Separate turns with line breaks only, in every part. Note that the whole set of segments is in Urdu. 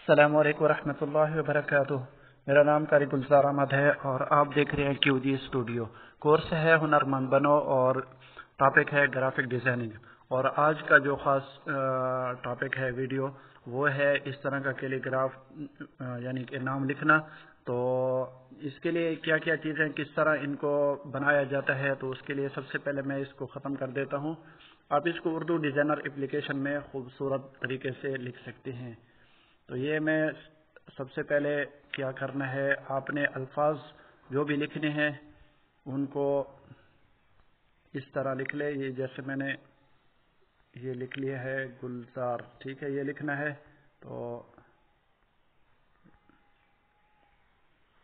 السلام علیکم ورحمۃ اللہ وبرکاتہ۔ میرا نام قاری گلزار احمد ہے اور آپ دیکھ رہے ہیں کیو جی اسٹوڈیو۔ کورس ہے ہنرمند بنو اور ٹاپک ہے گرافک ڈیزائننگ، اور آج کا جو خاص ٹاپک ہے ویڈیو وہ ہے اس طرح کا کیلی گراف یعنی کہ نام لکھنا۔ تو اس کے لیے کیا کیا چیزیں کس طرح ان کو بنایا جاتا ہے، تو اس کے لیے سب سے پہلے میں اس کو ختم کر دیتا ہوں۔ آپ اس کو اردو ڈیزائنر اپلیکیشن میں خوبصورت طریقے سے لکھ سکتے ہیں۔ تو یہ میں سب سے پہلے کیا کرنا ہے، آپ نے الفاظ جو بھی لکھنے ہیں ان کو اس طرح لکھ لے۔ یہ جیسے میں نے یہ لکھ لیا ہے گلزار، ٹھیک ہے، یہ لکھنا ہے تو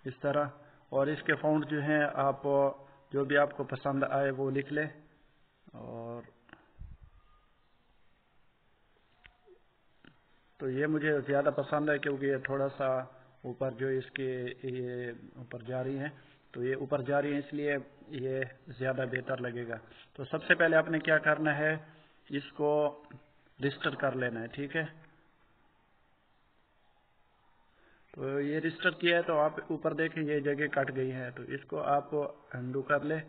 اس طرح، اور اس کے فونٹ جو ہیں آپ جو بھی آپ کو پسند آئے وہ لکھ لیں۔ اور تو یہ مجھے زیادہ پسند ہے کیونکہ یہ تھوڑا سا اوپر جو اس کے یہ اوپر جا رہی ہیں، تو یہ اوپر جا رہی ہیں اس لیے یہ زیادہ بہتر لگے گا۔ تو سب سے پہلے آپ نے کیا کرنا ہے، اس کو رجسٹر کر لینا ہے، ٹھیک ہے۔ تو یہ رجسٹر کیا ہے تو آپ اوپر دیکھیں یہ جگہ کٹ گئی ہے، تو اس کو آپ انڈو کر لیں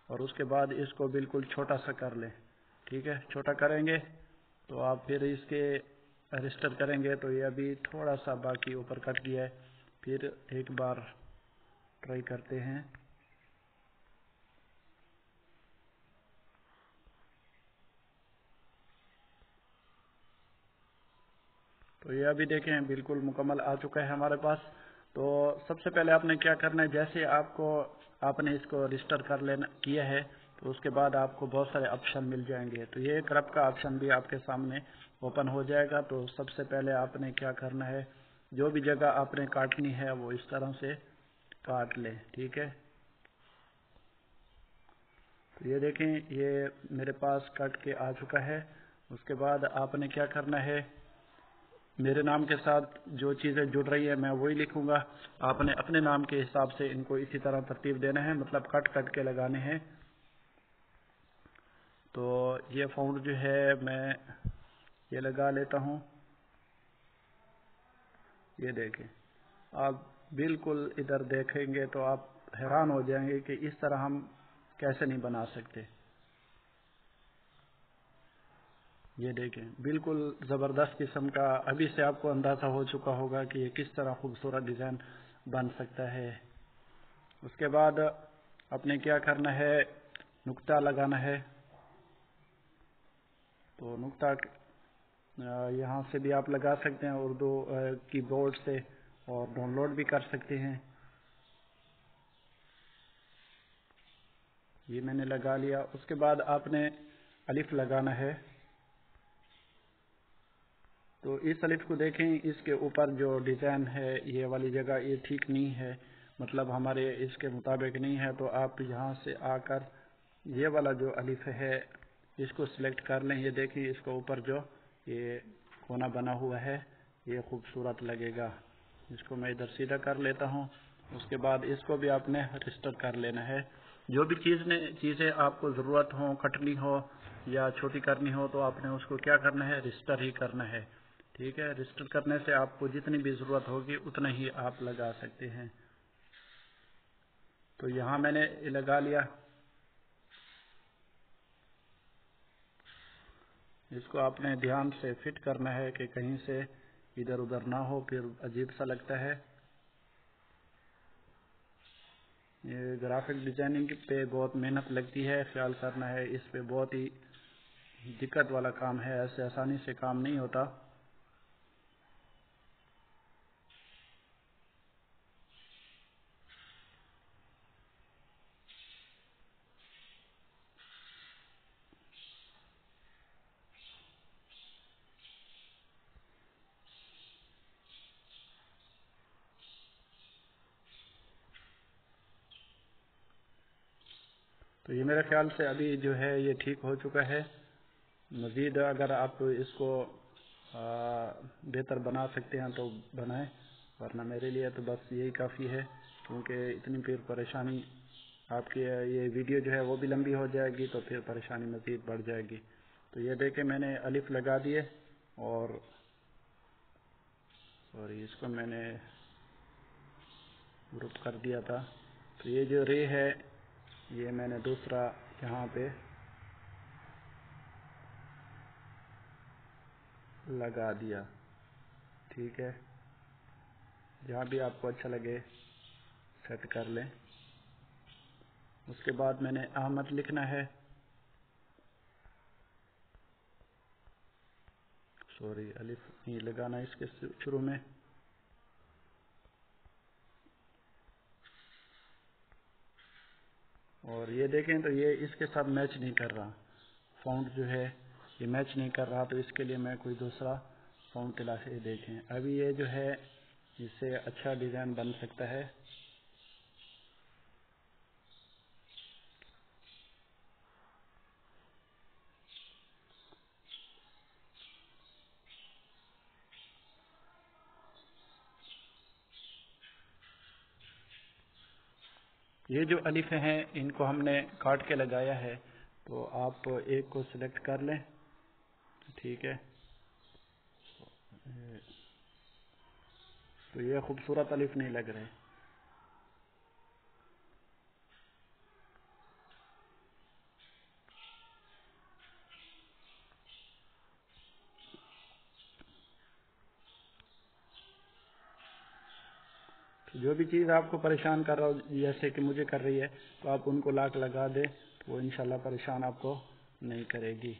اور اس کے بعد اس کو بالکل چھوٹا سا کر لیں، ٹھیک ہے۔ چھوٹا کریں گے تو آپ پھر اس کے رجسٹر کریں گے تو یہ ابھی تھوڑا سا باقی اوپر کٹ گیا ہے۔ پھر ایک بار ٹرائی کرتے ہیں۔ تو یہ ابھی دیکھیں بالکل مکمل آ چکا ہے ہمارے پاس۔ تو سب سے پہلے آپ نے کیا کرنا ہے، جیسے آپ نے اس کو رجسٹر کیا ہے تو اس کے بعد آپ کو بہت سارے آپشن مل جائیں گے۔ تو یہ کرپ کا آپشن بھی آپ کے سامنے اوپن ہو جائے گا۔ تو سب سے پہلے آپ نے کیا کرنا ہے، جو بھی جگہ آپ نے کاٹنی ہے وہ اس طرح سے کاٹ لیں، ٹھیک ہے۔ تو یہ دیکھیں یہ میرے پاس کٹ کے آ چکا ہے۔ اس کے بعد آپ نے کیا کرنا ہے، میرے نام کے ساتھ جو چیزیں جڑ رہی ہیں میں وہی لکھوں گا۔ آپ نے اپنے نام کے حساب سے ان کو اسی طرح ترتیب دینا ہے، مطلب کٹ کٹ کے لگانے ہیں۔ تو یہ فونٹ جو ہے میں یہ لگا لیتا ہوں۔ یہ دیکھیں، آپ بالکل ادھر دیکھیں گے تو آپ حیران ہو جائیں گے کہ اس طرح ہم کیسے نہیں بنا سکتے۔ یہ دیکھیں بالکل زبردست قسم کا، ابھی سے آپ کو اندازہ ہو چکا ہوگا کہ یہ کس طرح خوبصورت ڈیزائن بن سکتا ہے۔ اس کے بعد آپ نے کیا کرنا ہے، نقطہ لگانا ہے۔ تو نقطہ یہاں سے بھی آپ لگا سکتے ہیں اردو کی بورڈ سے، اور ڈاؤن لوڈ بھی کر سکتے ہیں۔ یہ میں نے لگا لیا۔ اس کے بعد آپ نے الف لگانا ہے۔ تو اس الف کو دیکھیں، اس کے اوپر جو ڈیزائن ہے یہ والی جگہ یہ ٹھیک نہیں ہے، مطلب ہمارے اس کے مطابق نہیں ہے۔ تو آپ یہاں سے آ کر یہ والا جو الف ہے اس کو سلیکٹ کر لیں۔ یہ دیکھیں اس کو اوپر جو یہ کونا بنا ہوا ہے یہ خوبصورت لگے گا۔ اس کو میں ادھر سیدھا کر لیتا ہوں۔ اس کے بعد اس کو بھی آپ نے رجسٹر کر لینا ہے۔ جو بھی چیزیں آپ کو ضرورت ہو، کٹنی ہو یا چھوٹی کرنی ہو، تو آپ نے اس کو کیا کرنا ہے، رجسٹر ہی کرنا ہے، ٹھیک ہے۔ رجسٹر کرنے سے آپ کو جتنی بھی ضرورت ہوگی اتنا ہی آپ لگا سکتے ہیں۔ تو یہاں میں نے لگا لیا۔ اس کو آپ نے دھیان سے فٹ کرنا ہے کہ کہیں سے ادھر ادھر نہ ہو، پھر عجیب سا لگتا ہے۔ یہ گرافک ڈیزائننگ پہ بہت محنت لگتی ہے، خیال کرنا ہے، اس پہ بہت ہی دقت والا کام ہے، ایسے آسانی سے کام نہیں ہوتا۔ تو یہ میرے خیال سے ابھی جو ہے یہ ٹھیک ہو چکا ہے۔ مزید اگر آپ اس کو بہتر بنا سکتے ہیں تو بنائیں، ورنہ میرے لیے تو بس یہی کافی ہے، کیونکہ اتنی پھر پریشانی آپ کی یہ ویڈیو جو ہے وہ بھی لمبی ہو جائے گی، تو پھر پریشانی مزید بڑھ جائے گی۔ تو یہ دیکھیں میں نے الف لگا دیے، اور سوری، اس کو میں نے گروپ کر دیا تھا. تو یہ جو رے ہے یہ میں نے دوسرا یہاں پہ لگا دیا. ٹھیک ہے، جہاں بھی آپ کو اچھا لگے سیٹ کر لیں. اس کے بعد میں نے احمد لکھنا ہے. سوری، الف نہیں لگانا اس کے شروع میں. اور یہ دیکھیں تو یہ اس کے ساتھ میچ نہیں کر رہا. فونٹ جو ہے یہ میچ نہیں کر رہا، تو اس کے لیے میں کوئی دوسرا فونٹ تلاش دیکھیں. ابھی یہ جو ہے اس سے اچھا ڈیزائن بن سکتا ہے. یہ جو الف ہیں ان کو ہم نے کاٹ کے لگایا ہے، تو آپ ایک کو سلیکٹ کر لیں. ٹھیک ہے، تو یہ خوبصورت الف نہیں لگ رہے. جو بھی چیز آپ کو پریشان کر رہا ہو جیسے کہ مجھے کر رہی ہے، تو آپ ان کو لاک لگا دیں، تو وہ انشاءاللہ پریشان آپ کو نہیں کرے گی.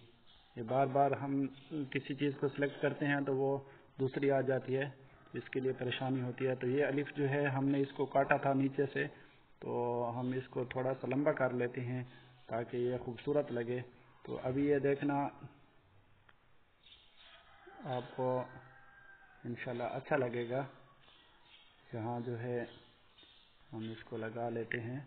یہ بار بار ہم کسی چیز کو سلیکٹ کرتے ہیں تو وہ دوسری آ جاتی ہے، اس کے لیے پریشانی ہوتی ہے. تو یہ الف جو ہے ہم نے اس کو کاٹا تھا نیچے سے، تو ہم اس کو تھوڑا سا لمبا کر لیتے ہیں تاکہ یہ خوبصورت لگے. تو ابھی یہ دیکھنا آپ کو انشاءاللہ اچھا لگے گا. یہاں جو ہے ہم اس کو لگا لیتے ہیں.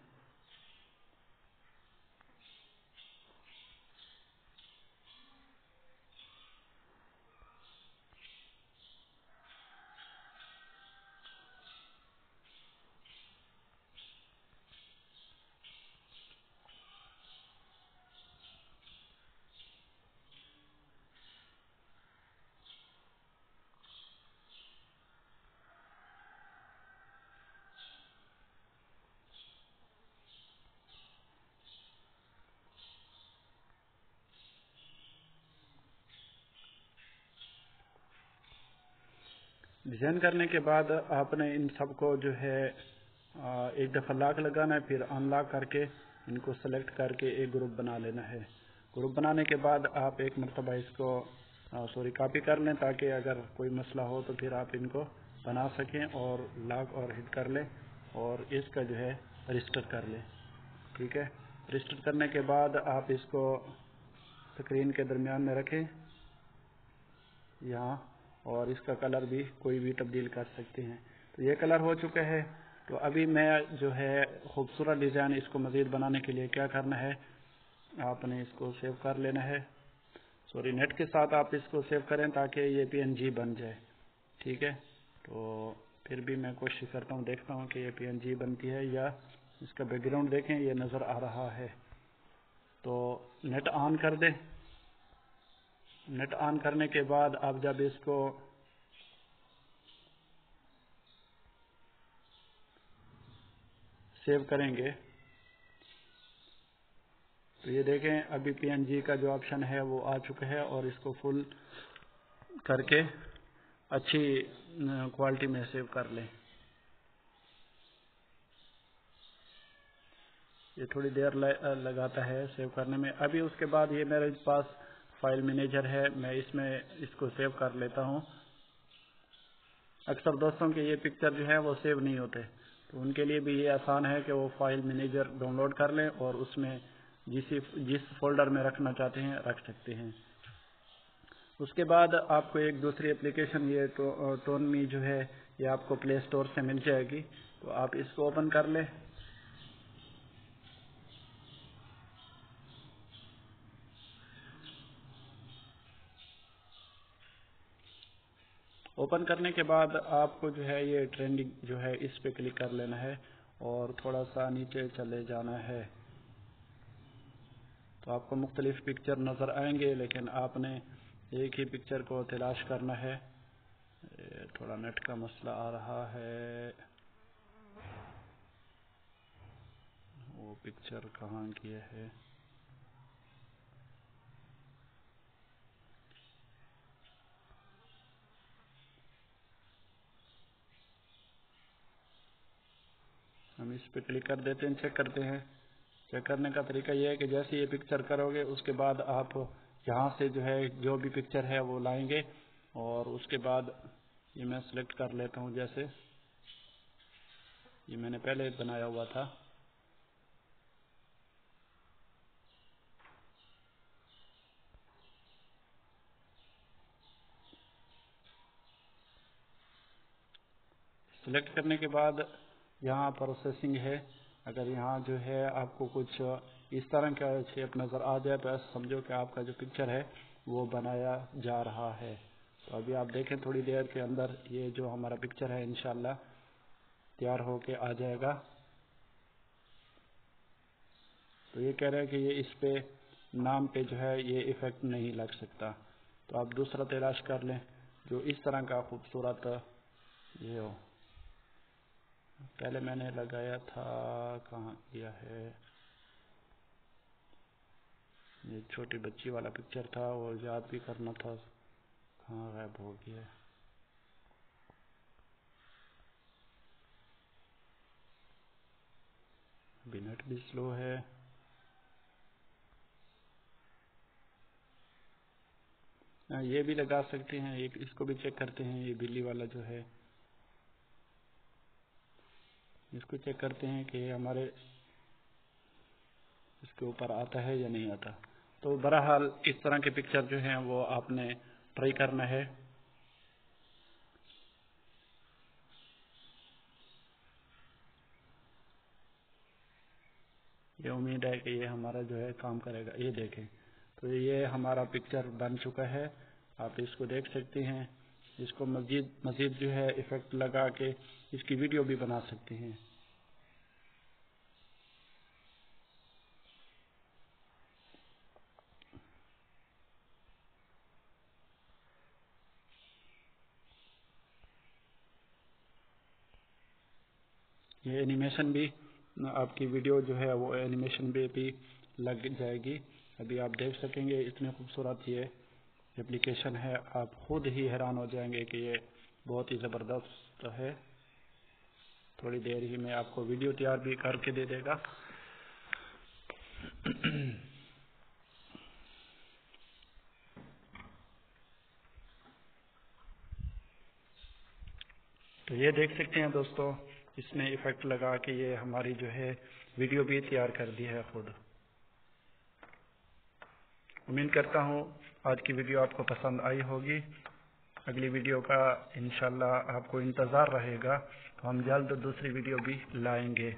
ڈیزائن کرنے کے بعد آپ نے ان سب کو جو ہے ایک دفعہ لاک لگانا ہے، پھر ان لاک کر کے ان کو سلیکٹ کر کے ایک گروپ بنا لینا ہے. گروپ بنانے کے بعد آپ ایک مرتبہ اس کو کاپی کر لیں تاکہ اگر کوئی مسئلہ ہو تو پھر آپ ان کو بنا سکیں اور لاک اور ہٹ کر لیں اور اس کا جو ہے رجسٹر کر لیں. ٹھیک ہے، رجسٹر کرنے کے بعد آپ اس کو اسکرین کے درمیان میں رکھیں یہاں، اور اس کا کلر بھی کوئی بھی تبدیل کر سکتے ہیں. تو یہ کلر ہو چکا ہے. تو ابھی میں جو ہے خوبصورت ڈیزائن اس کو مزید بنانے کے لیے کیا کرنا ہے، آپ نے اس کو سیو کر لینا ہے. سوری، نیٹ کے ساتھ آپ اس کو سیو کریں تاکہ یہ PNG بن جائے. ٹھیک ہے، تو پھر بھی میں کوشش کرتا ہوں، دیکھتا ہوں کہ یہ PNG بنتی ہے یا اس کا بیک گراؤنڈ دیکھیں یہ نظر آ رہا ہے. تو نیٹ آن کر دیں. نیٹ آن کرنے کے بعد آپ جب اس کو سیو کریں گے تو یہ دیکھیں ابھی PNG کا جو آپشن ہے وہ آ چکا ہے، اور اس کو فل کر کے اچھی کوالٹی میں سیو کر لیں. یہ تھوڑی دیر لگاتا ہے سیو کرنے میں. ابھی اس کے بعد یہ میرے پاس فائل مینیجر ہے، میں اس کو سیو کر لیتا ہوں. اکثر دوستوں کے یہ پکچر جو ہے وہ سیو نہیں ہوتے، تو ان کے لیے بھی یہ آسان ہے کہ وہ فائل مینیجر ڈاؤن لوڈ کر لیں اور اس میں جس فولڈر میں رکھنا چاہتے ہیں رکھ سکتے ہیں. اس کے بعد آپ کو ایک دوسری اپلیکیشن یہ ٹون می جو ہے یہ آپ کو پلے اسٹور سے مل جائے گی، تو آپ اس کو اوپن کر لیں. اوپن کرنے کے بعد آپ کو جو ہے یہ ٹرینڈنگ جو ہے اس پہ کلک کر لینا ہے اور تھوڑا سا نیچے چلے جانا ہے. تو آپ کو مختلف پکچر نظر آئیں گے، لیکن آپ نے ایک ہی پکچر کو تلاش کرنا ہے تھوڑا نیٹ کا مسئلہ آ رہا ہے. وہ پکچر کہاں کی ہے؟ ہم اس پہ کلک کر دیتے ہیں، چیک کرتے ہیں. چیک کرنے کا طریقہ یہ ہے کہ جیسے یہ پکچر کرو گے اس کے بعد آپ یہاں سے جو ہے جو بھی پکچر ہے وہ لائیں گے، اور اس کے بعد یہ میں سلیکٹ کر لیتا ہوں. جیسے یہ میں نے پہلے بنایا ہوا تھا. سلیکٹ کرنے کے بعد یہاں پروسیسنگ ہے. اگر یہاں جو ہے آپ کو کچھ اس طرح کا شیپ نظر آ جائے تو ایسا سمجھو کہ آپ کا جو پکچر ہے وہ بنایا جا رہا ہے. تو ابھی آپ دیکھیں تھوڑی دیر کے اندر یہ جو ہمارا پکچر ہے انشاءاللہ تیار ہو کے آ جائے گا. تو یہ کہہ رہے ہیں کہ یہ اس پہ نام پہ جو ہے یہ ایفیکٹ نہیں لگ سکتا. تو آپ دوسرا تلاش کر لیں جو اس طرح کا خوبصورت یہ ہو. پہلے میں نے لگایا تھا، کہاں کیا ہے، یہ چھوٹی بچی والا پکچر تھا، وہ یاد بھی کرنا تھا، کہاں غائب ہو گیا. ابھی نیٹ بھی سلو ہے. یہ بھی لگا سکتے ہیں، ایک اس کو بھی چیک کرتے ہیں. یہ بلی والا جو ہے اس کو چیک کرتے ہیں کہ ہمارے اس کے اوپر آتا ہے یا نہیں آتا. تو بہرحال اس طرح کے پکچر جو ہیں وہ آپ نے ٹرائی کرنا ہے. یہ امید ہے کہ یہ ہمارا جو ہے کام کرے گا. یہ دیکھیں تو یہ ہمارا پکچر بن چکا ہے. آپ اس کو دیکھ سکتے ہیں. اس کو مزید جو ہے ایفیکٹ لگا کے اس کی ویڈیو بھی بنا سکتے ہیں. یہ اینیمیشن بھی آپ کی ویڈیو جو ہے وہ اینیمیشن بھی لگ جائے گی. ابھی آپ دیکھ سکیں گے اتنے خوبصورت یہ ایپلیکیشن ہے، آپ خود ہی حیران ہو جائیں گے کہ یہ بہت ہی زبردست ہے. تھوڑی دیر ہی میں آپ کو ویڈیو تیار بھی کر کے دے دے گا. تو یہ دیکھ سکتے ہیں دوستو، اس نے ایفیکٹ لگا کے یہ ہماری جو ہے ویڈیو بھی تیار کر دی ہے خود. امید کرتا ہوں آج کی ویڈیو آپ کو پسند آئی ہوگی. اگلی ویڈیو کا انشاءاللہ آپ کو انتظار رہے گا. تو ہم جلد دوسری ویڈیو بھی لائیں گے.